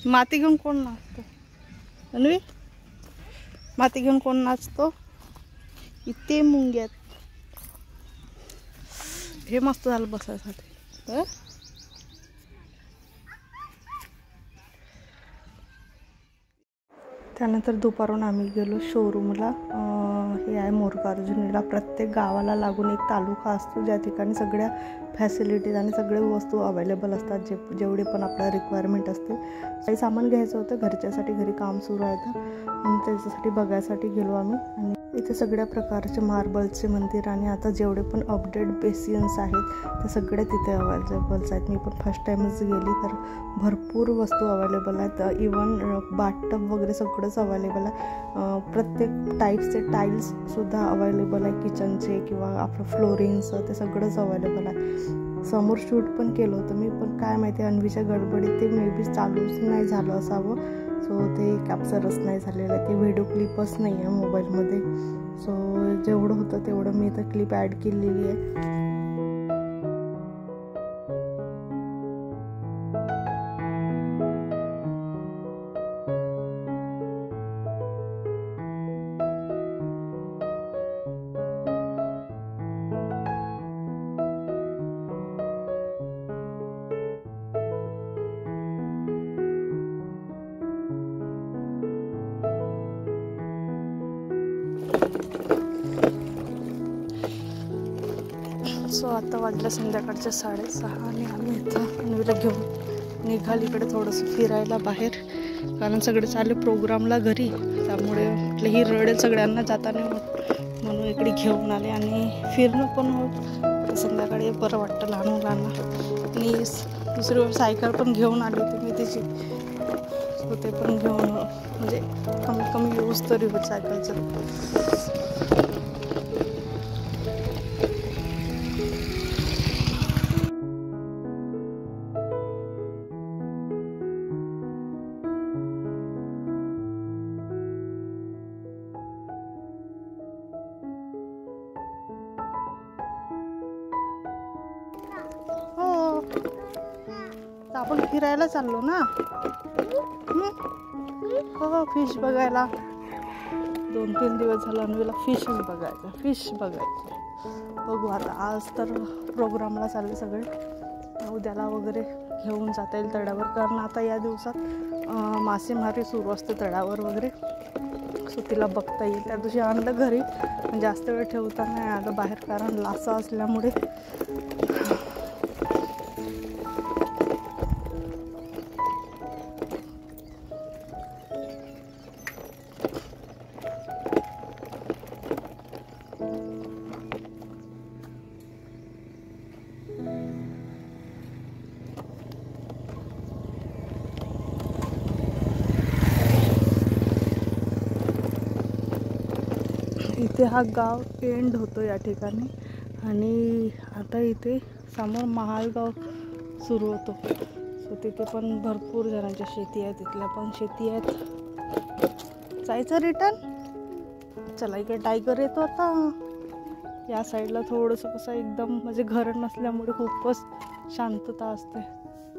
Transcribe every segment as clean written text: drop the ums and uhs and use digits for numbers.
माती घेऊन कोण नाचतो? अन्वी, माती घेऊन कोण नाचतो? इथे मुंग्यात. हे मस्त झालं बसायसाठी. त्यानंतर दुपारून आम्ही गेलो शोरूमला. हे आहे मोरगार्जुनीला. प्रत्येक गावाला लागून एक तालुका असतो ज्या ठिकाणी सगळ्या फॅसिलिटीज आणि सगळे वस्तू अवेलेबल असतात, जेवढे पण आपल्याला रिक्वायरमेंट असते. काही सामान घ्यायचं होतं घरच्यासाठी, घरी काम सुरू आहे तर, म्हणून त्याच्यासाठी बघायसाठी गेलो आम्ही. आणि इथे सगळ्या प्रकारचे मार्बलचे मंदिर आणि आता जेवढे पण अपडेट बेसिन्स आहेत ते सगळे तिथे अवेलेबल्स आहेत. मी पण फर्स्ट टाईमच गेली तर भरपूर वस्तू अवेलेबल आहेत. इवन बाथटब वगैरे सगळंच अवेलेबल आहे. प्रत्येक टाईप्सचे टाईल्ससुद्धा अवेलेबल आहे, किचनचे किंवा आपलं फ्लोरिंगचं ते सगळंच अवेलेबल आहे. समोर शूट पण केलं होतं मी, पण काय माहिती अन्वीच्या गडबडीत ते मे बी चालूच नाही झालं असावं. सो ते कॅप्चरच नाही झालेलं आहे, ते व्हिडिओ क्लिपच नाही आहे मोबाईलमध्ये. सो जेवढं होतं तेवढं मी इथं क्लिप ॲड केलेली आहे. सो आता वाजल्या संध्याकाळच्या 6:30 आणि आम्ही इथं अन्वीला घेऊन निघाली इकडे थोडंसं फिरायला बाहेर, कारण सगळे चालले प्रोग्रामला घरी. त्यामुळे म्हटलं ही रडेल सगळ्यांना जाताना, म्हणून इकडे घेऊन आले आणि फिरणं पण होत. संध्याकाळी बरं वाटतं लहान मुलांना. आणि दुसरी सायकल पण घेऊन आली होती मी तिची, सो ते पण घेऊन म्हणजे कमीत कमी यूज तरी होत सायकलचं. आपण फिरायला चाललो ना. हो, फिश बघायला. 2-3 दिवस झाला अन्वीला फिशच बघायचं. बघू आता. आज तर प्रोग्रामला चालले सगळे, उद्याला वगैरे घेऊन जाता येईल तळ्यावर, कारण आता या दिवसात मासेमारी सुरू असते तळ्यावर वगैरे. सो तिला बघता येईल. त्या दिवशी आणलं घरी, पण जास्त वेळ ठेवता नाही आलं बाहेर, कारण लासा असल्यामुळे. इथे हा गाव एंड होतो या ठिकाणी, आणि आता इथे समोर महालगाव सुरू होतो. सो तिथे पण भरपूर जणांच्या शेती आहेत, तिथल्या पण शेती आहेत. जायचं रिटर्न. चला, इकडे टायगर येतो आता. या साईडला थोडंसं कसं एकदम म्हणजे घर नसल्यामुळे खूपच शांतता असते.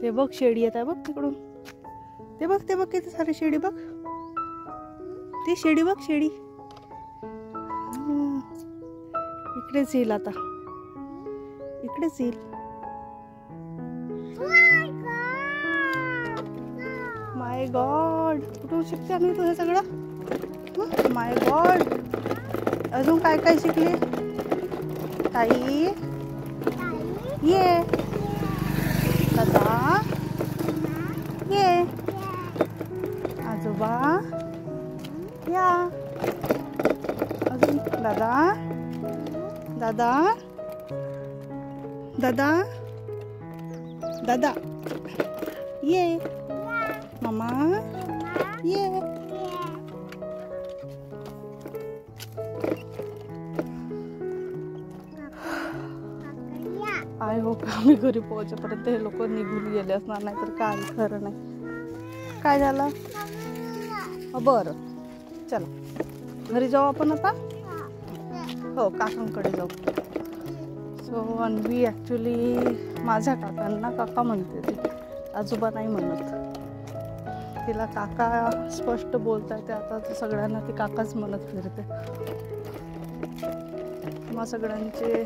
ते बघ शेळी येत आहे बघ तिकडून. ते बघ किती सारी शेळी बघ. ती शेळी बघ, शेळी इकडेच येईल आता, इकडेच येईल. माय गॉड, कुठून शिकते आम्ही तुझं सगळं? माय गॉड, अजून काय काय शिकले? ताई ये, दादा ये, आजोबा या, अजून दादा दादा दादा दादा ये, मम्मा ये. आय होप आम्ही घरी पोहोचेपर्यंत हे लोक निघून गेले असणार, नाही तर काय खरं नाही. काय झालं? बरं, चला घरी जाऊ आपण आता. हो, काकांकडे जाऊ. सो अन्वी ॲक्च्युली माझ्या काकांना काका म्हणते, ती आजोबा नाही म्हणत. तिला काका स्पष्ट बोलता येते. आता तर सगळ्यांना ती काकाच म्हणत फिरते. मग सगळ्यांचे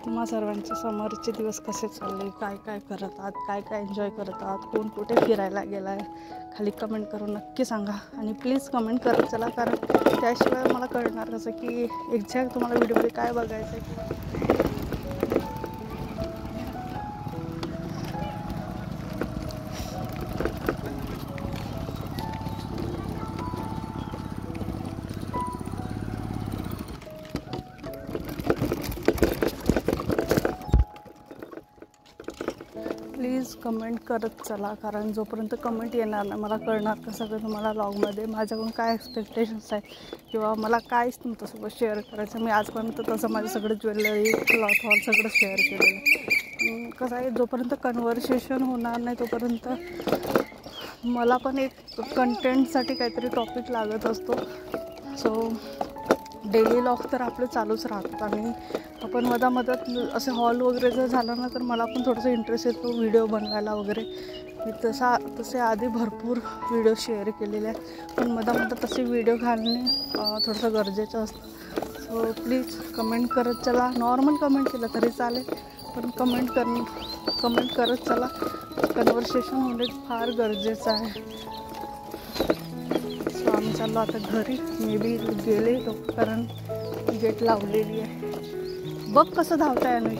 तुम्हा सर्वांचे समरचे दिवस कसे चालले, काय काय करत आहात, काय काय एन्जॉय करत आहात, कोण कुठे फिरायला गेला आहे, खाली कमेंट करून नक्की सांगा. आणि प्लीज कमेंट करत चला, कारण त्याशिवाय मला कळणार कसं की एक्झॅक्ट तुम्हाला व्हिडिओमध्ये काय बघायचं आहे. प्लीज कमेंट करत चला, कारण जोपर्यंत कमेंट येणार नाही मला कळणार कसं की तुम्हाला व्लॉगमध्ये माझ्याकडून काय एक्सपेक्टेशन्स आहेत किंवा मला काय तुमच्यासोबत शेअर करायचं. मी आजपर्यंत तसं माझं सगळं ज्वेलरी, क्लॉथ हॉल सगळं शेअर केलेलं. कसं आहे, जोपर्यंत कन्व्हर्सेशन होणार नाही तोपर्यंत मला पण एक कंटेंटसाठी काहीतरी टॉपिक लागत असतो. सो डेली व्लॉग तर आपले चालूच राहतात आणि आपण मधामधात असे हॉल वगैरे जर झालं ना तर मला पण थोडंसं इंटरेस्ट येतो व्हिडिओ बनवायला वगैरे. मी तसे आधी भरपूर व्हिडिओ शेअर केलेले आहेत, पण मधामधात तसे व्हिडिओ घालणे थोडंसं गरजेचं असतं. सो प्लीज कमेंट करत चला. नॉर्मल कमेंट केलं तरी चालेल, पण कमेंट करत चला. कन्व्हर्सेशन होणे फार गरजेचं आहे. सो आम्ही चाललो आता घरी. मे बी गेले तो, कारण गेट लावलेली आहे. बघ कसं धावताय आम्ही.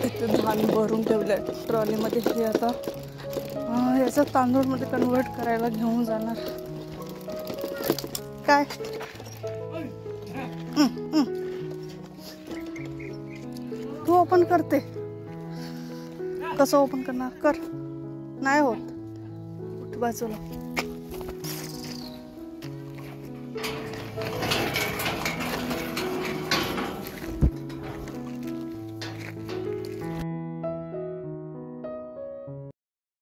इथे धान भरून ठेवलं आहे ट्रॉलीमध्ये. हे आता याचा तांदूळमध्ये कन्वर्ट करायला घेऊन जाणार. काय तू ओपन करते, कसं ओपन करणार? कर, नाही होत. बाजूला